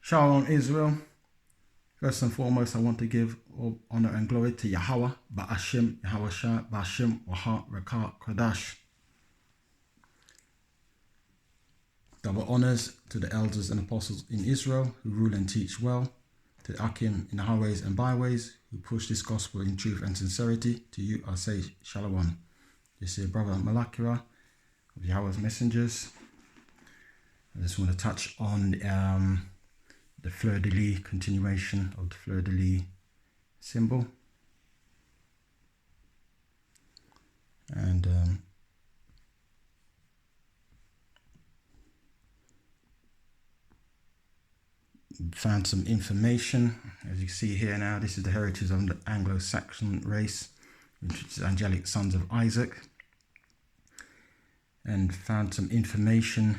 Shalom Israel. First and foremost, I want to give all honor and glory to Yahweh, Ba'ashim, Yahweh Ba'ashim, Waha, Rekah, Kodash. Double honors to the elders and apostles in Israel who rule and teach well, to the Akim in the highways and byways who push this gospel in truth and sincerity. To you I say Shalom. This is your brother Malakira of Yahweh's messengers. I just want to touch on the fleur-de-lis, continuation of the fleur-de-lis symbol. And found some information. As you see here now, this is the heritage of the Anglo-Saxon race, which is angelic sons of Isaac. And found some information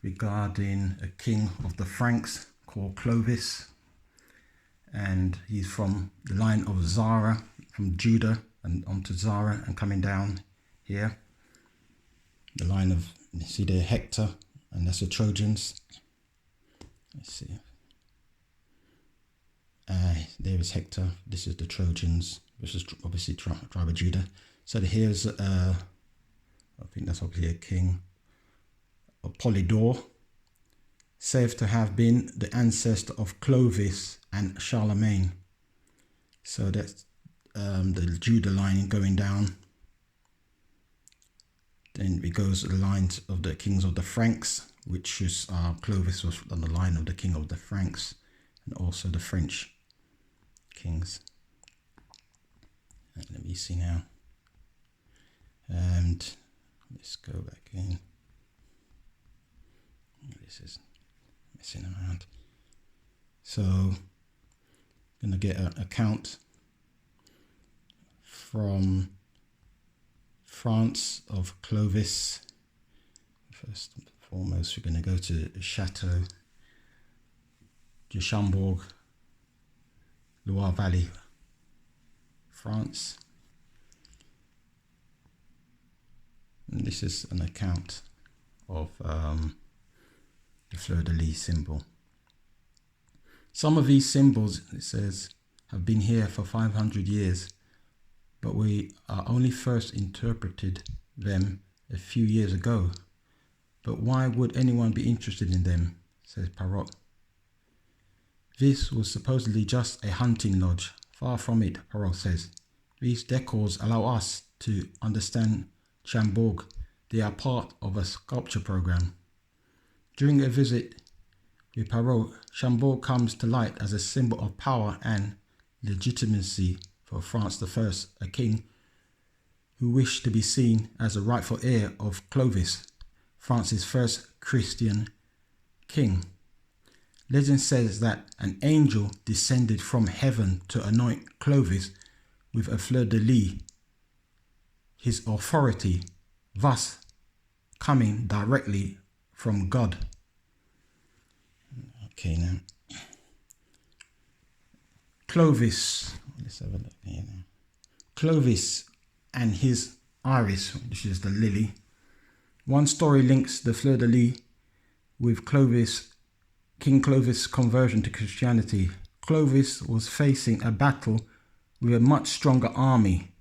regarding a king of the Franks called Clovis, and he's from the line of Zara, from Judah and onto Zara and coming down here. The line of, you see there, Hector, and that's the Trojans. Let's see. There is Hector. This is the Trojans. This is obviously tribe of Judah. So here's, I think that's obviously a king. Polydor, said to have been the ancestor of Clovis and Charlemagne. So that's the Judah line going down. Then it goes to the lines of the kings of the Franks, which is Clovis was on the line of the king of the Franks, and also the French kings. Let me see now. And let's go back in. This is messing around. So I'm going to get an account from France of Clovis. First and foremost, we're going to go to Chateau de Chambord, Loire Valley, France. And this is an account of the fleur-de-lis symbol. Some of these symbols, it says, have been here for 500 years, but we are only first interpreted them a few years ago. But why would anyone be interested in them, says Parrot. This was supposedly just a hunting lodge. Far from it, Parrot says. These decors allow us to understand Chambord. They are part of a sculpture program. During a visit with Parrot, Chambord comes to light as a symbol of power and legitimacy for France I, a king who wished to be seen as the rightful heir of Clovis, France's first Christian king. Legend says that an angel descended from heaven to anoint Clovis with a fleur-de-lis, his authority thus coming directly from God. Okay, now Clovis, let's have a look here now. Clovis and his iris, which is the lily. One story links the fleur-de-lis with King Clovis' conversion to Christianity. Clovis was facing a battle with a much stronger army,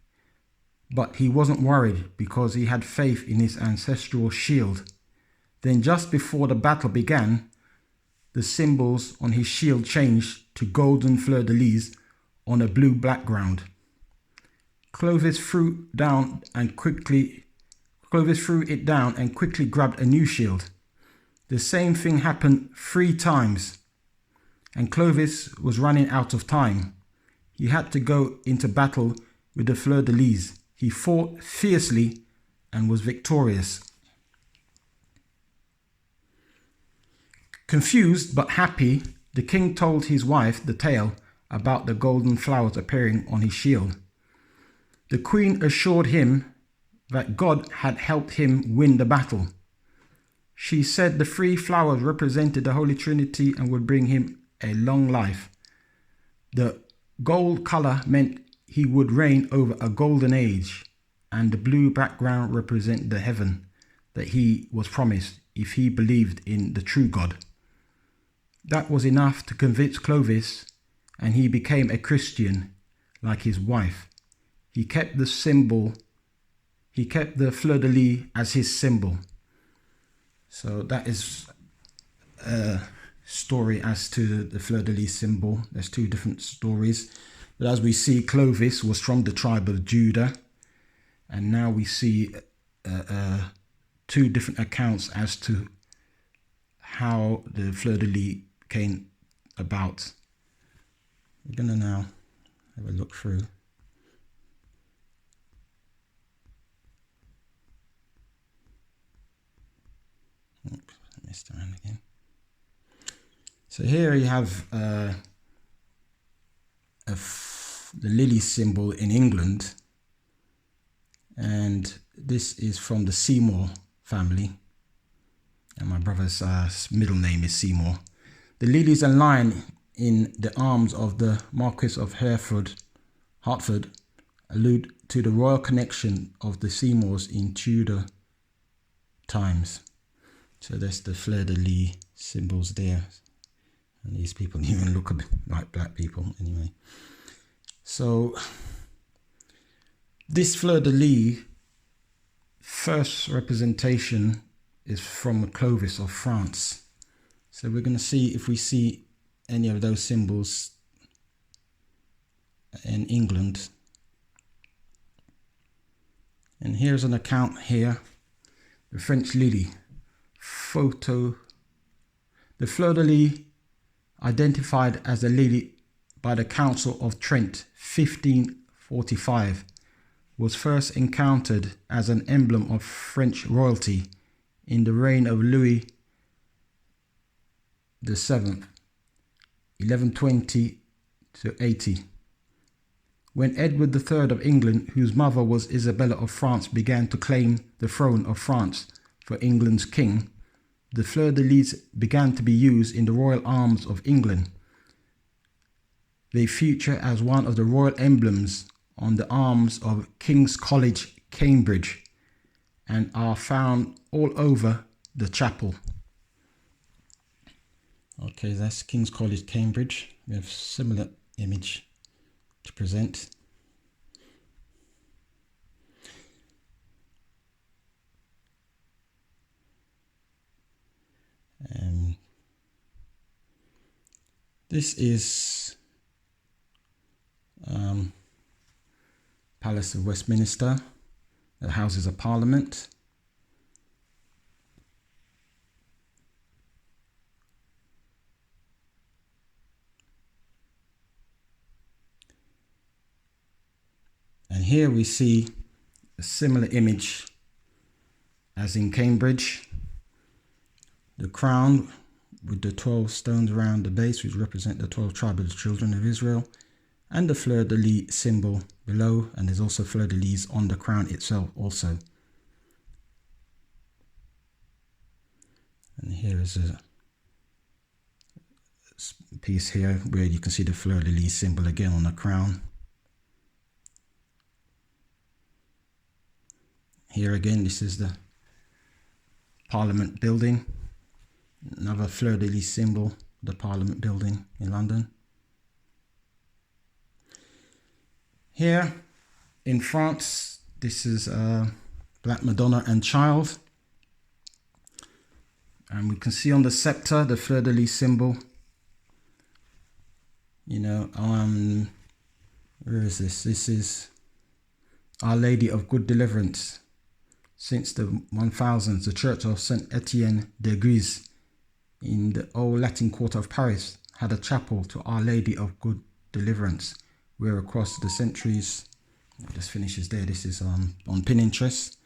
but he wasn't worried because he had faith in his ancestral shield. Then just before the battle began, the symbols on his shield changed to golden fleur-de-lis on a blue background. Clovis threw it down and quickly grabbed a new shield. The same thing happened 3 times, and Clovis was running out of time. He had to go into battle with the fleur-de-lis. He fought fiercely and was victorious. Confused but happy, the king told his wife the tale about the golden flowers appearing on his shield. The queen assured him that God had helped him win the battle. She said the 3 flowers represented the Holy Trinity and would bring him a long life. The gold color meant he would reign over a golden age, and the blue background represented the heaven that he was promised if he believed in the true God. That was enough to convince Clovis, and he became a Christian like his wife. He kept the fleur-de-lis as his symbol. So that is a story as to the fleur-de-lis symbol. There's two different stories. But as we see, Clovis was from the tribe of Judah. And now we see two different accounts as to how the fleur-de-lis came about. We're going to now have a look through. Oops, I missed around again. So here you have the lily symbol in England, and this is from the Seymour family, and my brother's middle name is Seymour. The lilies and lion in the arms of the Marquis of Hertford allude to the royal connection of the Seymours in Tudor times. So that's the fleur-de-lis symbols there. And these people even look a bit like black people anyway. So this fleur-de-lis first representation is from Clovis of France. So we're going to see if we see any of those symbols in England. And here's an account here. The French lily. Photo. The fleur-de-lis, identified as a lily by the Council of Trent 1545, was first encountered as an emblem of French royalty in the reign of Louis VII, 1120 to 80. When Edward III of England, whose mother was Isabella of France, began to claim the throne of France for England's king, the fleur-de-lis began to be used in the royal arms of England. They feature as one of the royal emblems on the arms of King's College, Cambridge, and are found all over the chapel. Okay, that's King's College, Cambridge. We have a similar image to present. This is Palace of Westminster, the Houses of Parliament. And here we see a similar image as in Cambridge. The crown with the 12 stones around the base, which represent the 12 tribes of the children of Israel, and the fleur-de-lis symbol below, and there's also fleur-de-lis on the crown itself also. And here is a piece here where you can see the fleur-de-lis symbol again on the crown. Here again, this is the Parliament building. Another fleur-de-lis symbol, the Parliament building in London. Here in France, this is Black Madonna and Child. And we can see on the scepter, the fleur-de-lis symbol. You know, where is this? This is Our Lady of Good Deliverance. Since the 1000s, the Church of Saint Etienne d'Église in the old Latin Quarter of Paris had a chapel to Our Lady of Good Deliverance, where across the centuries, it just finishes there. This is on Pinterest.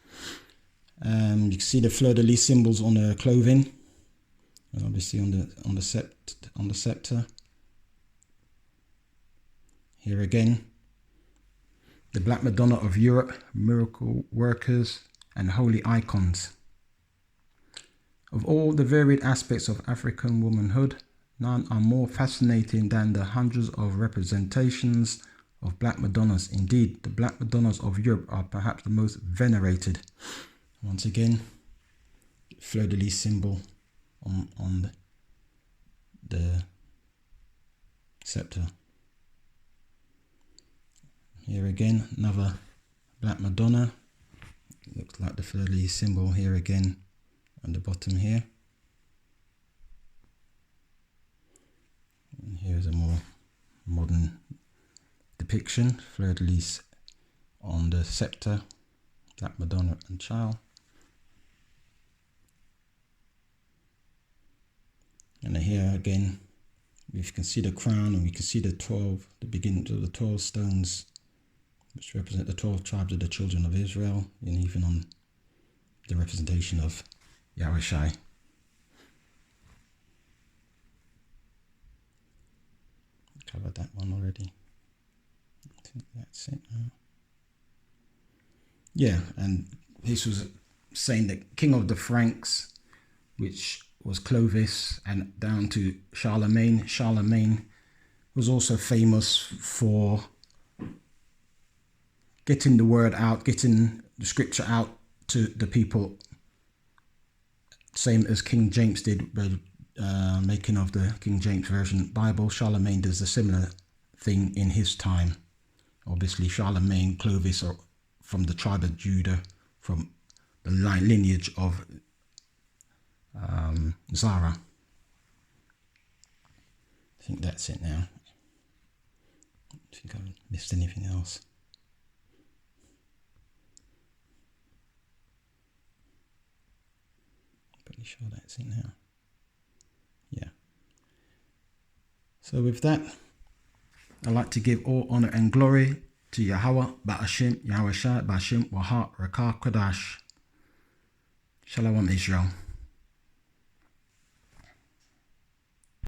You can see the fleur-de-lis symbols on the clothing, and obviously on the scepter. Here again, the Black Madonna of Europe, miracle workers and holy icons. Of all the varied aspects of African womanhood, none are more fascinating than the hundreds of representations of Black Madonnas. Indeed, the Black Madonnas of Europe are perhaps the most venerated. Once again, fleur-de-lis symbol on the scepter. Here again, another black Madonna. Looks like the fleur-de-lis symbol here again on the bottom here. And here's a more modern depiction, fleur-de-lis on the scepter, black Madonna and child. And here again, we can see the crown, and we can see the beginning of the 12 stones, which represent the 12 tribes of the children of Israel, and even on the representation of Yahushai. Covered that one already. I think that's it now. Yeah, and this was saying that King of the Franks, which was Clovis, and down to Charlemagne. Charlemagne was also famous for getting the word out, getting the scripture out to the people, same as King James did by making of the King James Version Bible. Charlemagne does a similar thing in his time. Obviously, Charlemagne, Clovis are from the tribe of Judah, from the lineage of Zara. I think that's it now. I don't think I've missed anything else. Pretty sure that's it now. Yeah. So with that, I'd like to give all honor and glory to Yahweh, Ba'ashim, Yahushai, Ba'ashim, Wahat, Rakah, Kodash. Shalom Israel.